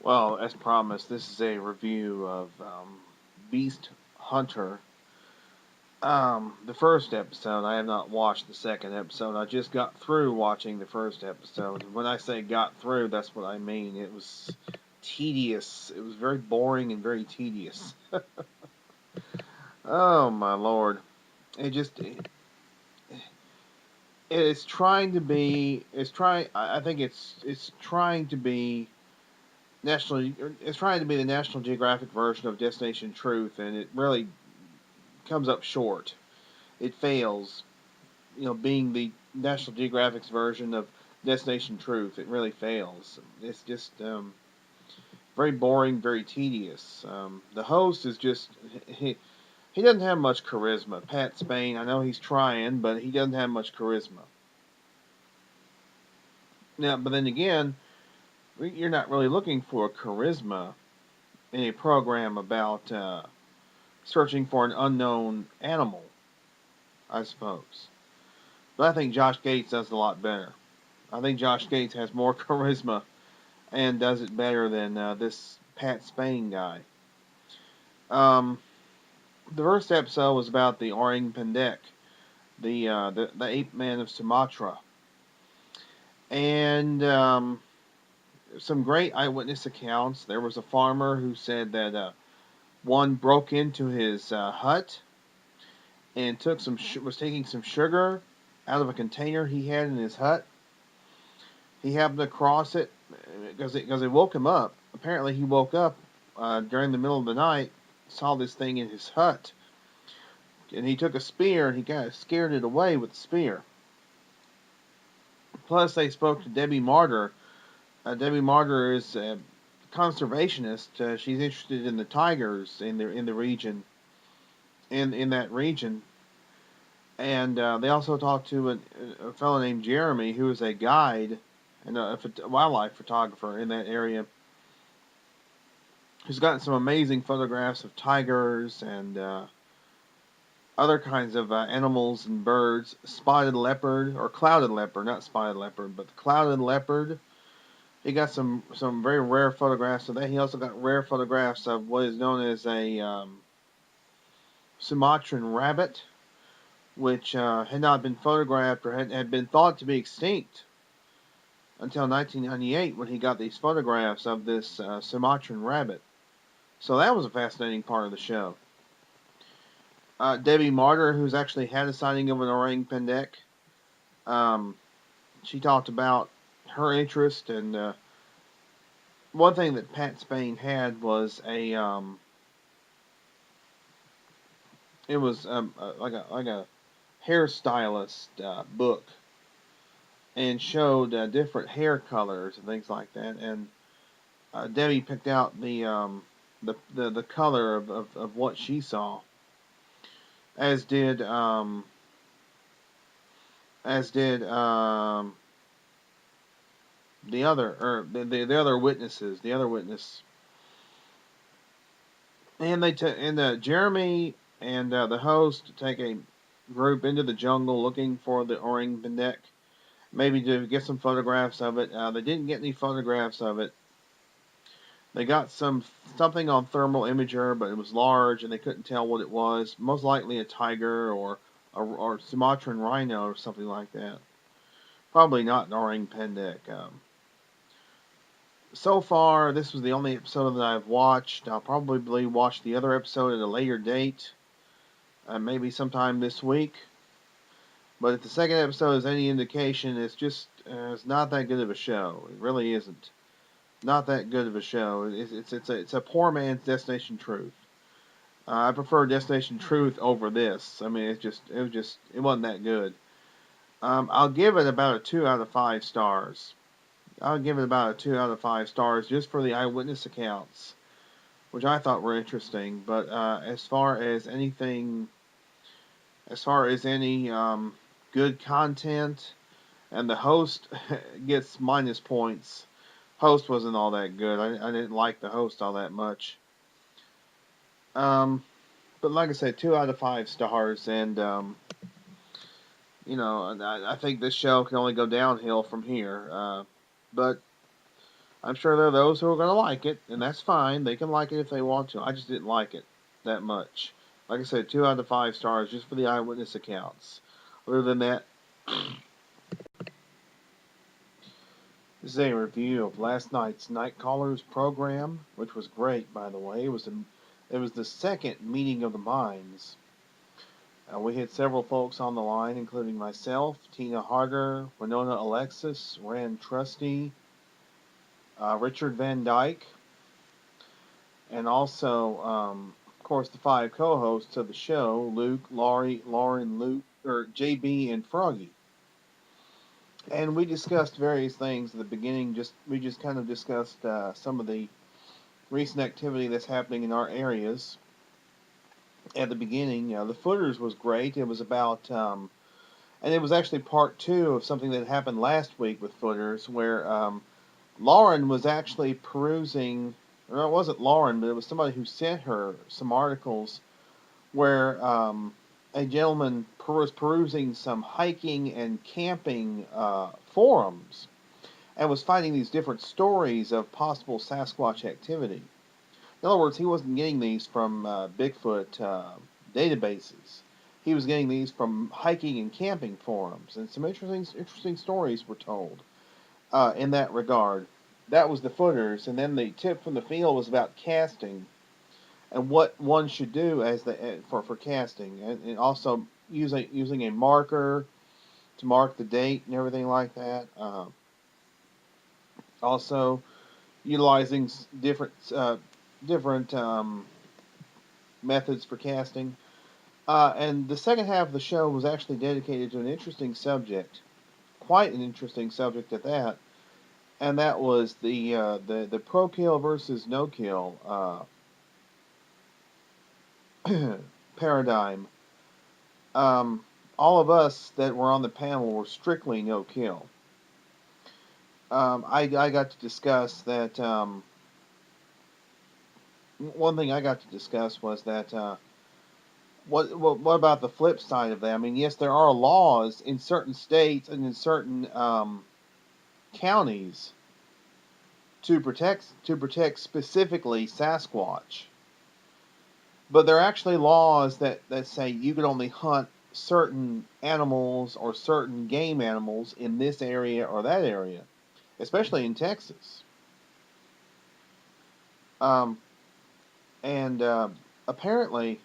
Well, as promised, this is a review of Beast Hunter. The first episode, I have not watched the second episode. I just got through watching the first episode. When I say got through, that's what I mean. It was tedious. It was very boring and very tedious. Oh my lord! It's trying to be. It's trying. I think it's trying to be national. It's trying to be the National Geographic version of Destination Truth, and it really comes up short. It fails. Being the National Geographic's version of Destination Truth, it really fails. It's just very boring, very tedious. The host is just he doesn't have much charisma. Pat Spain, I know he's trying, but he doesn't have much charisma. Now, but then again, you're not really looking for charisma in a program about searching for an unknown animal, I suppose. But I think Josh Gates does it a lot better. I think Josh Gates has more charisma and does it better than this Pat Spain guy. Um, the first episode was about the Orang Pendek, the ape man of Sumatra, and some great eyewitness accounts. There was a farmer who said that one broke into his hut and was taking some sugar out of a container he had in his hut. He happened to cross it because it woke him up. Apparently, he woke up during the middle of the night, saw this thing in his hut, and he took a spear and he kind of scared it away with the spear. Plus, they spoke to Debbie Martyr. Debbie Martyr is a conservationist. She's interested in the tigers in the region, in that region. And they also talked to a fellow named Jeremy, who is a guide and a wildlife photographer in that area, who's gotten some amazing photographs of tigers and other kinds of animals and birds. Spotted leopard, or clouded leopard, not spotted leopard, but the clouded leopard. He got some very rare photographs of that. He also got rare photographs of what is known as a Sumatran rabbit, which had not been photographed or had been thought to be extinct until 1998 when he got these photographs of this Sumatran rabbit. So that was a fascinating part of the show. Debbie Martyr, who's actually had a sighting of an orang pendek, she talked about her interest, and one thing that Pat Spain had was it was like a hairstylist book, and showed different hair colors and things like that. And Debbie picked out the color of what she saw, as did the other witnesses, the other witness, and Jeremy and the host take a group into the jungle looking for the orang pendek, maybe to get some photographs of it. They didn't get any photographs of it. They got something on thermal imager, but it was large and they couldn't tell what it was. Most likely a tiger or Sumatran rhino or something like that. Probably not an orang pendek. So far, this was the only episode that I've watched. I'll probably watch the other episode at a later date, maybe sometime this week. But if the second episode is any indication, it's not that good of a show. It really isn't. Not that good of a show. It's a poor man's Destination Truth. I prefer Destination Truth over this. I mean, it wasn't that good. I'll give it about a 2 out of 5 stars. I'll give it about a 2 out of 5 stars just for the eyewitness accounts, which I thought were interesting. But as far as any good content, and the host gets minus points. Host wasn't all that good. I didn't like the host all that much. But like I said, 2 out of 5 stars, and I think this show can only go downhill from here. But I'm sure there are those who are going to like it, and that's fine. They can like it if they want to. I just didn't like it that much. Like I said, 2 out of 5 stars just for the eyewitness accounts. Other than that, this is a review of last night's Night Callers program, which was great, by the way. It was the second meeting of the minds. We had several folks on the line, including myself, Tina Harder, Winona Alexis, Rand Trusty, Richard Van Dyke, and also, of course, the 5 co-hosts of the show: Luke, Laurie, Lauren, Luke, or JB, and Froggy. And we discussed various things at the beginning. We just kind of discussed some of the recent activity that's happening in our areas. At the beginning, the footers was great. It was about, and it was actually part 2 of something that happened last week with footers, where Lauren was actually perusing, or it wasn't Lauren, but it was somebody who sent her some articles where a gentleman was perusing some hiking and camping forums and was finding these different stories of possible Sasquatch activity. In other words, he wasn't getting these from Bigfoot databases. He was getting these from hiking and camping forums, and some interesting stories were told in that regard. That was the footers, and then the tip from the field was about casting and what one should do for casting, and also using a marker to mark the date and everything like that. Also, utilizing different methods for casting. And the second half of the show was actually dedicated to an interesting subject, quite an interesting subject at that, and that was the pro kill versus no kill paradigm. All of us that were on the panel were strictly no kill. I got to discuss that. One thing I got to discuss was that what about the flip side of that? I mean, yes, there are laws in certain states and in certain counties to protect specifically Sasquatch, but there are actually laws that say you can only hunt certain animals or certain game animals in this area or that area, especially in Texas. Um, and apparently,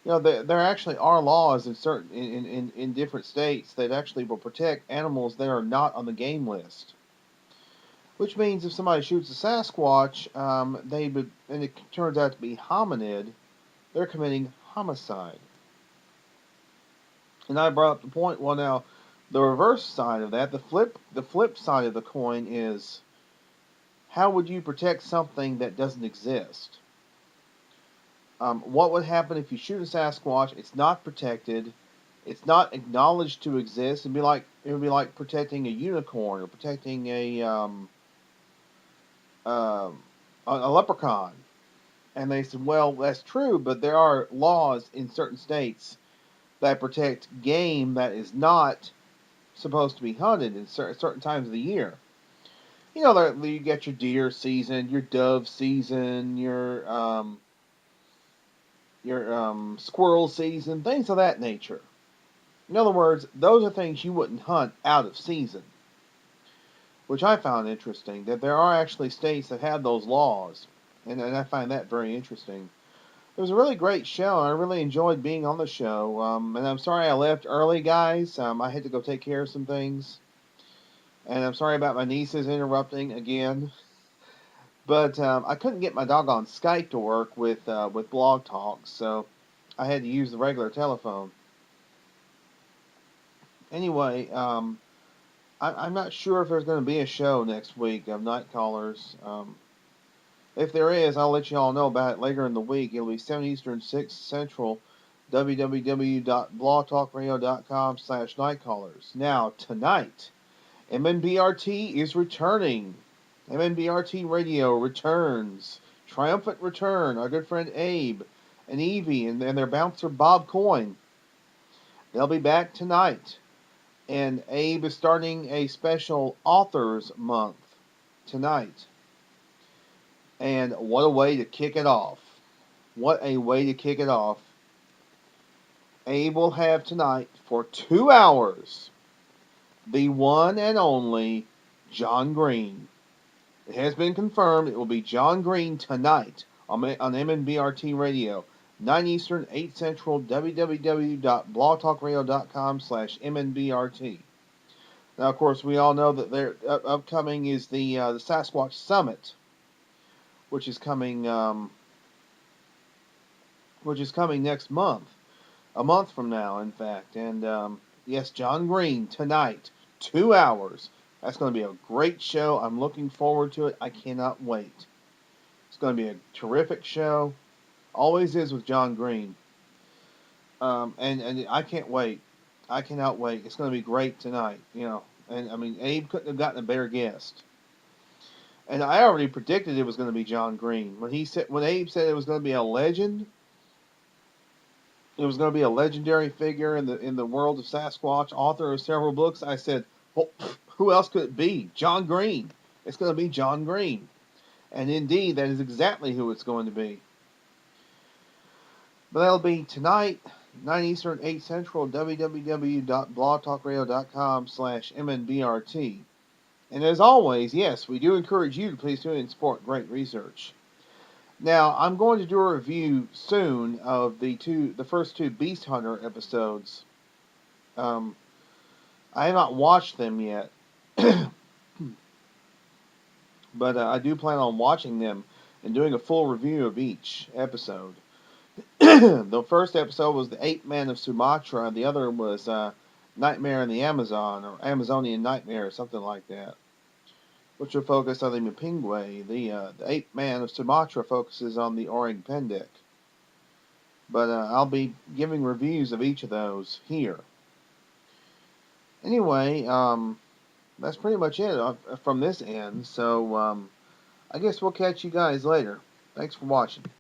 there actually are laws in different states that actually will protect animals that are not on the game list. Which means if somebody shoots a Sasquatch, and it turns out to be hominid, they're committing homicide. And I brought up the point. Well, now the reverse side of that, the flip side of the coin is, how would you protect something that doesn't exist? What would happen if you shoot a Sasquatch? It's not protected. It's not acknowledged to exist. It would be like protecting a unicorn or protecting a leprechaun. And they said, well, that's true, but there are laws in certain states that protect game that is not supposed to be hunted in certain times of the year. You get your deer season, your dove season, your squirrel season, things of that nature. In other words, those are things you wouldn't hunt out of season, which I found interesting, that there are actually states that have those laws, and I find that very interesting. It was a really great show. I really enjoyed being on the show, and I'm sorry I left early, guys. I had to go take care of some things, and I'm sorry about my nieces interrupting again. But I couldn't get my doggone Skype to work with Blog Talk, so I had to use the regular telephone. Anyway, I'm not sure if there's going to be a show next week of Night Callers. If there is, I'll let you all know about it later in the week. It'll be 7 Eastern, 6 Central, www.blogtalkradio.com/nightcallers. Now, tonight, MNBRT is returning. MNBRT Radio returns. Triumphant return. Our good friend Abe and Evie and their bouncer Bob Coyne. They'll be back tonight. And Abe is starting a special Authors Month tonight. And what a way to kick it off. What a way to kick it off. Abe will have tonight for 2 hours the one and only John Green. It has been confirmed it will be John Green tonight on MNBRT Radio, 9 Eastern, 8 Central, www.blogtalkradio.com/MNBRT. Now, of course, we all know that their upcoming is the Sasquatch Summit, which is coming next month, a month from now, in fact. And yes, John Green tonight, 2 hours. That's going to be a great show. I'm looking forward to it. I cannot wait. It's going to be a terrific show. Always is with John Green. And I can't wait. I cannot wait. It's going to be great tonight. And I mean, Abe couldn't have gotten a better guest. And I already predicted it was going to be John Green when Abe said it was going to be a legend. It was going to be a legendary figure in the world of Sasquatch, author of several books. I said, well, who else could it be? John Green. It's going to be John Green. And indeed, that is exactly who it's going to be. But that'll be tonight, 9 Eastern, 8 Central, www.blogtalkradio.com/MNBRT. And as always, yes, we do encourage you to please tune in and support great research. Now, I'm going to do a review soon of the first two Beast Hunter episodes. I have not watched them yet, but I do plan on watching them and doing a full review of each episode. The first episode was The Ape Man of Sumatra, and the other was Nightmare in the Amazon, or Amazonian Nightmare, or something like that, which will focus on the Mapingwe. The Ape Man of Sumatra focuses on the Orang Pendek. But I'll be giving reviews of each of those here. Anyway, that's pretty much it from this end. So I guess we'll catch you guys later. Thanks for watching.